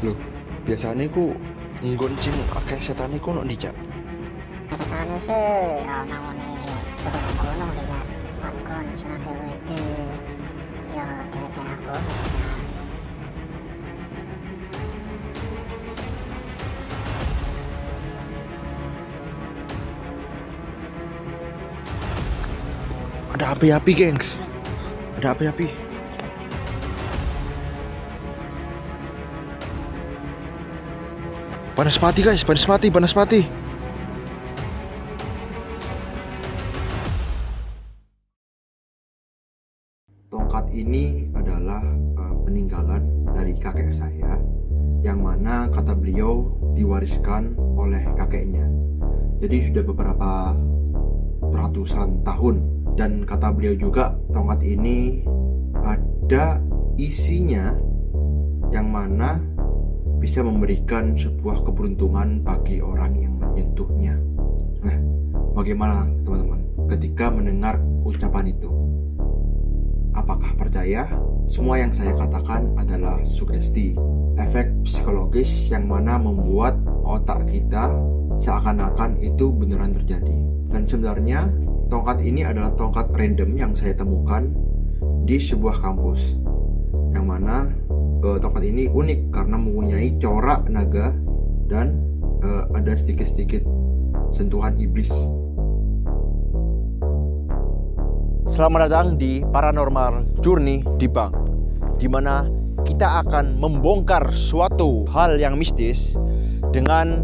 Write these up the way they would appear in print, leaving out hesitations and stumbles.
Loh, biasanya ku nggonceng akeh setan iku ono ndi, Cak? Biasane sih ya nangone gunung sih ya. Kon sunake wede ya daerah gunung sih ya. Ada api-api, gengs. Ada api-api. Panas mati, guys. Panas mati, panas mati. Tongkat ini adalah peninggalan dari kakek saya, yang mana kata beliau diwariskan oleh kakeknya. Jadi sudah beberapa ratusan tahun. Dan kata beliau juga tongkat ini ada isinya yang mana bisa memberikan sebuah keberuntungan bagi orang yang menyentuhnya. Nah, bagaimana teman-teman ketika mendengar ucapan itu? Apakah percaya? Semua yang saya katakan adalah sugesti, efek psikologis yang mana membuat otak kita seakan-akan itu beneran terjadi. Dan sebenarnya tongkat ini adalah tongkat random yang saya temukan di sebuah kampus, yang mana tongkat ini unik karena mempunyai corak naga dan ada sedikit-sedikit sentuhan iblis. Selamat datang di Paranormal Journey di Bank, di mana kita akan membongkar suatu hal yang mistis dengan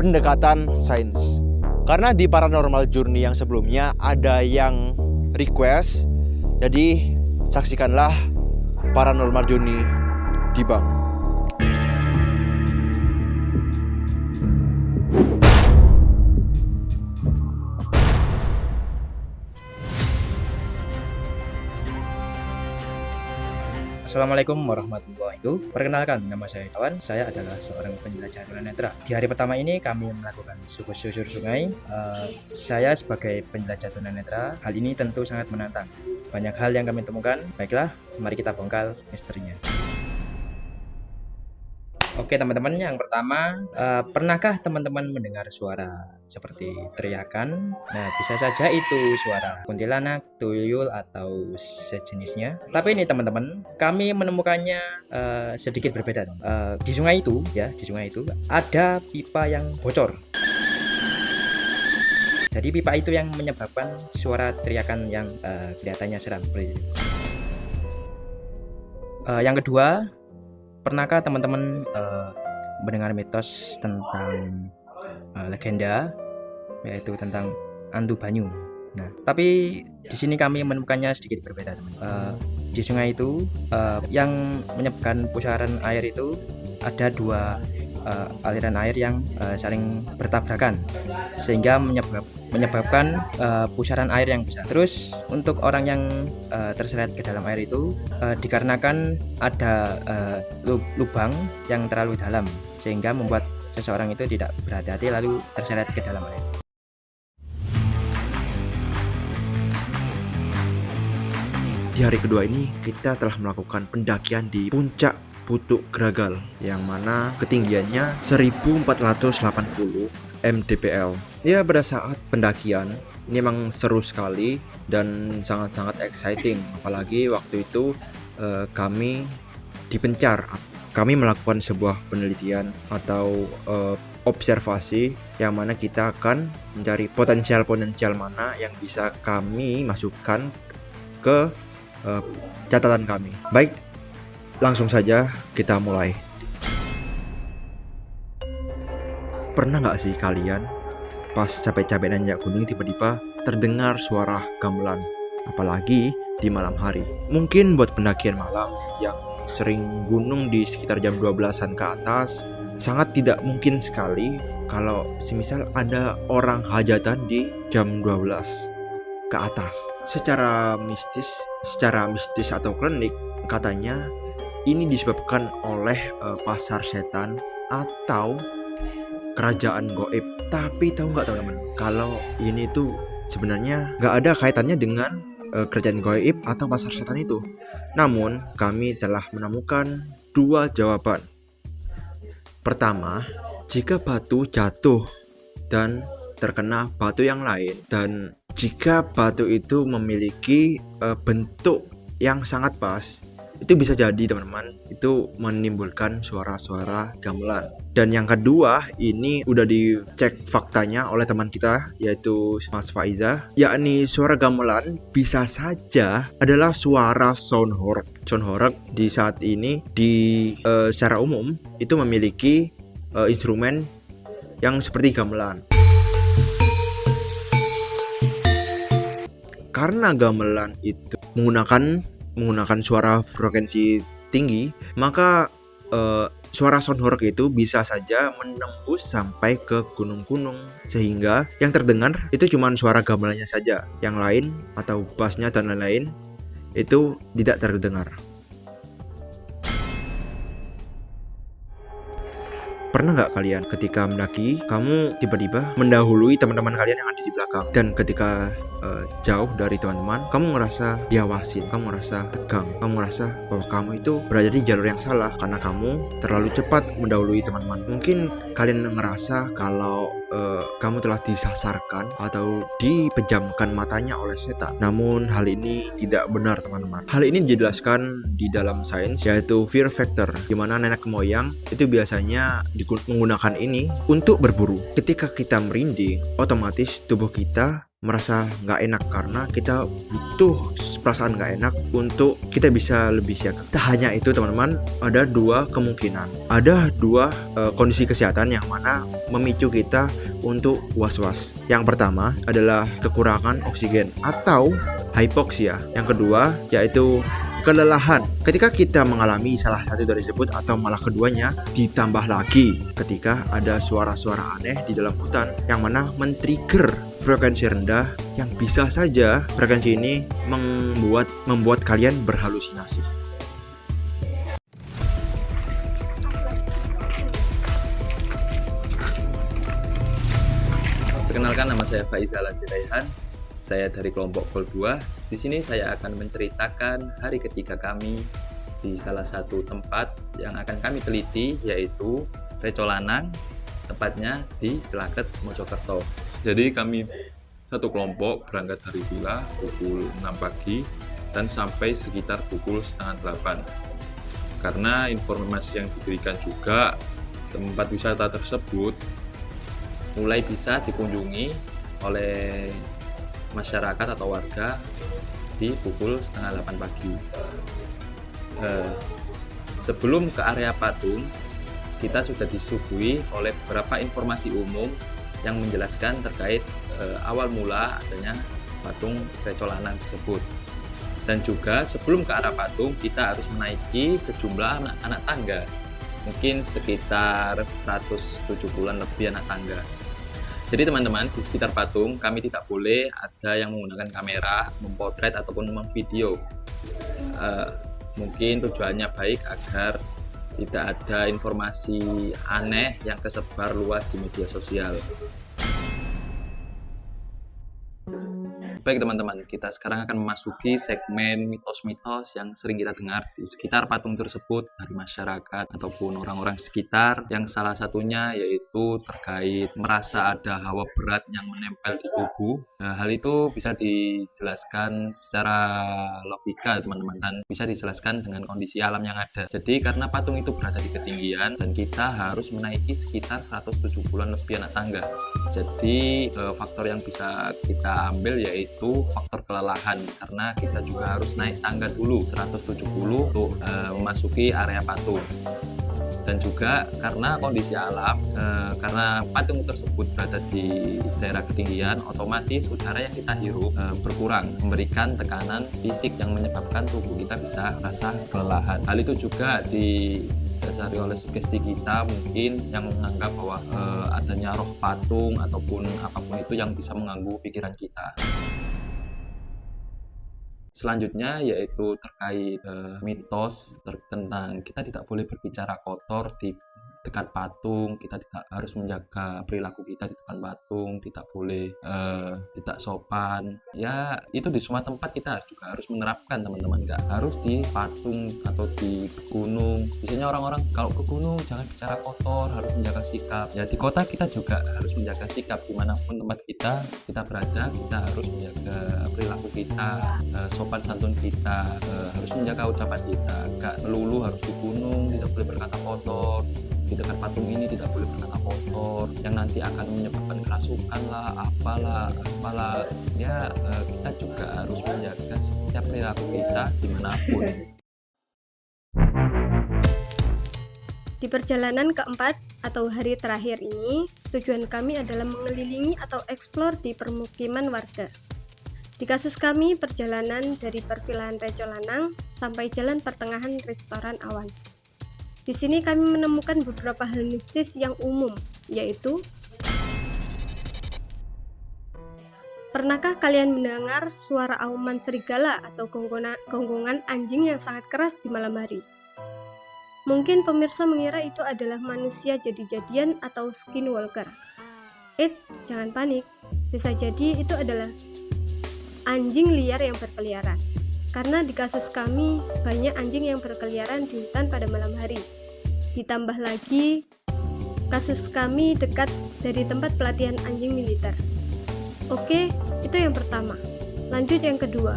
pendekatan sains. Karena di Paranormal Journey yang sebelumnya ada yang request, jadi saksikanlah Paranormal Journey di Bank. Assalamualaikum warahmatullahi wabarakatuh. Perkenalkan, nama saya Kawan. Saya adalah seorang penjelajah tunanetra. Di hari pertama ini kami melakukan susur sungai. Saya sebagai penjelajah tunanetra, hal ini tentu sangat menantang. Banyak hal yang kami temukan. Baiklah, mari kita bongkar misterinya. Oke teman-teman, yang pertama, pernahkah teman-teman mendengar suara seperti teriakan? Nah, bisa saja itu suara kuntilanak, tuyul, atau sejenisnya. Tapi ini teman-teman, kami menemukannya sedikit berbeda. Di sungai itu ada pipa yang bocor. Jadi pipa itu yang menyebabkan suara teriakan yang kelihatannya seram. Yang kedua, pernahkah teman-teman mendengar mitos tentang legenda, yaitu tentang Andu Banyu? Nah, tapi di sini kami menemukannya sedikit berbeda, teman. Di sungai itu yang menyebabkan pusaran air itu ada dua aliran air yang saling bertabrakan, sehingga menyebabkan pusaran air yang besar. Terus untuk orang yang terseret ke dalam air itu dikarenakan ada lubang yang terlalu dalam, sehingga membuat seseorang itu tidak berhati-hati lalu terseret ke dalam air. Di hari kedua ini kita telah melakukan pendakian di puncak Putuk Gragal, yang mana ketinggiannya 1480 mdpl. Ya, pada saat pendakian ini memang seru sekali dan sangat-sangat exciting. Apalagi waktu itu kami dipencar. Kami melakukan sebuah penelitian atau observasi, yang mana kita akan mencari potensial mana yang bisa kami masukkan ke catatan kami. Baik, langsung saja kita mulai. Pernah nggak sih kalian pas capek-capek nanjak gunung tiba-tiba terdengar suara gamelan, apalagi di malam hari? Mungkin buat pendakian malam yang sering gunung di sekitar jam 12-an ke atas, sangat tidak mungkin sekali kalau semisal ada orang hajatan di jam 12 ke atas. Secara mistis atau klinik, katanya ini disebabkan oleh pasar setan atau kerajaan goib. Tapi tahu nggak teman-teman, kalau ini tuh sebenarnya nggak ada kaitannya dengan kerajaan goib atau pasar setan itu. Namun kami telah menemukan dua jawaban. Pertama, jika batu jatuh dan terkena batu yang lain, dan jika batu itu memiliki bentuk yang sangat pas, itu bisa jadi teman-teman itu menimbulkan suara-suara gamelan. Dan yang kedua, ini udah dicek faktanya oleh teman kita yaitu Mas Faiza, yakni suara gamelan bisa saja adalah suara sound horeg. Sound horeg di saat ini secara umum itu memiliki instrumen yang seperti gamelan. Karena gamelan itu menggunakan suara frekuensi tinggi, maka suara sound horeg itu bisa saja menembus sampai ke gunung-gunung, sehingga yang terdengar itu cuma suara gamelannya saja, yang lain atau bassnya dan lain-lain itu tidak terdengar. Pernah nggak kalian ketika mendaki, kamu tiba-tiba mendahului teman-teman kalian yang ada di belakang, dan ketika jauh dari teman-teman, kamu ngerasa diawasin, kamu ngerasa tegang, kamu ngerasa bahwa kamu itu berada di jalur yang salah karena kamu terlalu cepat mendahului teman-teman. Mungkin kalian ngerasa kalau kamu telah disasarkan atau dipejamkan matanya oleh setan. Namun hal ini tidak benar teman-teman. Hal ini dijelaskan di dalam sains, yaitu fear factor, di mana nenek moyang itu biasanya menggunakan ini untuk berburu. Ketika kita merinding, otomatis tubuh kita merasa nggak enak karena kita butuh perasaan nggak enak untuk kita bisa lebih siaga. Tak hanya itu teman-teman, ada dua kemungkinan, ada dua kondisi kesehatan yang mana memicu kita untuk was-was. Yang pertama adalah kekurangan oksigen atau hypoxia. Yang kedua yaitu kelelahan. Ketika kita mengalami salah satu dari tersebut atau malah keduanya, ditambah lagi ketika ada suara-suara aneh di dalam hutan yang mana men-trigger frekuensi rendah, yang bisa saja frekuensi ini membuat kalian berhalusinasi. Perkenalkan, nama saya Faizal Aziraihan. Saya dari kelompok Gol 2. Di sini saya akan menceritakan hari ketiga kami di salah satu tempat yang akan kami teliti, yaitu Recolanang, tepatnya di Celaket, Mojokerto. Jadi kami satu kelompok berangkat dari villa pukul 6 pagi dan sampai sekitar pukul setengah 8. Karena informasi yang diberikan juga, tempat wisata tersebut mulai bisa dikunjungi oleh masyarakat atau warga di pukul setengah 8 pagi. Sebelum ke area patung, kita sudah disuguhi oleh beberapa informasi umum yang menjelaskan terkait awal mula adanya patung Recolanang tersebut. Dan juga sebelum ke arah patung, kita harus menaiki sejumlah anak tangga, mungkin sekitar 170-an lebih anak tangga. Jadi teman-teman, di sekitar patung kami tidak boleh ada yang menggunakan kamera, mempotret ataupun memvideo. Mungkin tujuannya baik agar tidak ada informasi aneh yang tersebar luas di media sosial. Baik teman-teman, kita sekarang akan memasuki segmen mitos-mitos yang sering kita dengar di sekitar patung tersebut dari masyarakat ataupun orang-orang sekitar, yang salah satunya yaitu terkait merasa ada hawa berat yang menempel di tubuh. Nah, hal itu bisa dijelaskan secara logika teman-teman, dan bisa dijelaskan dengan kondisi alam yang ada. Jadi karena patung itu berada di ketinggian dan kita harus menaiki sekitar 170-an lebih anak tangga. Jadi faktor yang bisa kita ambil yaitu faktor kelelahan, karena kita juga harus naik tangga dulu 170 untuk memasuki area patung. Dan juga karena kondisi alam, karena patung tersebut berada di daerah ketinggian, otomatis udara yang kita hirup berkurang, memberikan tekanan fisik yang menyebabkan tubuh kita bisa merasa kelelahan. Hal itu juga didasari oleh sugesti kita mungkin yang menganggap bahwa adanya roh patung ataupun apapun itu yang bisa mengganggu pikiran kita. Selanjutnya yaitu terkait mitos tentang kita tidak boleh berbicara kotor di dekat patung, kita tidak harus menjaga perilaku kita di depan patung, tidak boleh tidak sopan. Ya itu di semua tempat kita juga harus menerapkan teman-teman, nggak harus di patung atau di gunung. Biasanya orang-orang kalau ke gunung jangan bicara kotor, harus menjaga sikap. Ya di kota kita juga harus menjaga sikap, dimanapun tempat kita berada, kita harus menjaga perilaku kita, sopan santun kita, harus menjaga ucapan kita, nggak melulu harus di gunung tidak boleh berkata kotor, di dekat patung ini tidak boleh berkata kotor yang nanti akan menyebabkan kerasukan lah, apalah. Ya kita juga harus menjaga setiap perilaku kita dimanapun. Di perjalanan keempat atau hari terakhir ini, tujuan kami adalah mengelilingi atau eksplor di permukiman warga. Di kasus kami, perjalanan dari pervilahan Reco Lanang sampai jalan pertengahan restoran Awan. Di sini kami menemukan beberapa hal mistis yang umum, yaitu: pernahkah kalian mendengar suara auman serigala atau gonggongan anjing yang sangat keras di malam hari? Mungkin pemirsa mengira itu adalah manusia jadi-jadian atau skinwalker. Eits, jangan panik. Bisa jadi itu adalah anjing liar yang berkeliaran. Karena di kasus kami, banyak anjing yang berkeliaran di hutan pada malam hari. Ditambah lagi, kasus kami dekat dari tempat pelatihan anjing militer. Oke, itu yang pertama. Lanjut yang kedua.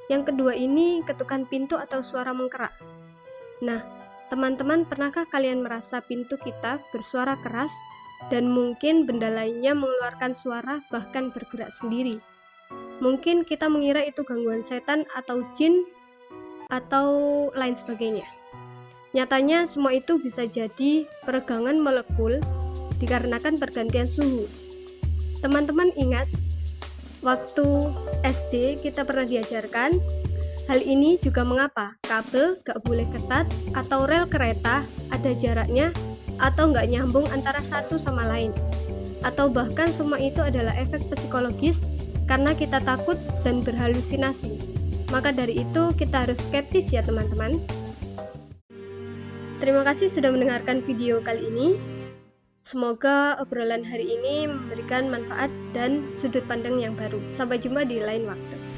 Yang kedua ini ketukan pintu atau suara mengkerak. Nah, teman-teman, pernahkah kalian merasa pintu kita bersuara keras dan mungkin benda lainnya mengeluarkan suara bahkan bergerak sendiri? Mungkin kita mengira itu gangguan setan atau jin atau lain sebagainya. Nyatanya semua itu bisa jadi peregangan molekul dikarenakan pergantian suhu. Teman-teman ingat, waktu SD kita pernah diajarkan hal ini juga mengapa kabel gak boleh ketat atau rel kereta ada jaraknya atau gak nyambung antara satu sama lain. Atau bahkan semua itu adalah efek psikologis karena kita takut dan berhalusinasi. Maka dari itu kita harus skeptis ya teman-teman. Terima kasih sudah mendengarkan video kali ini. Semoga obrolan hari ini memberikan manfaat dan sudut pandang yang baru. Sampai jumpa di lain waktu.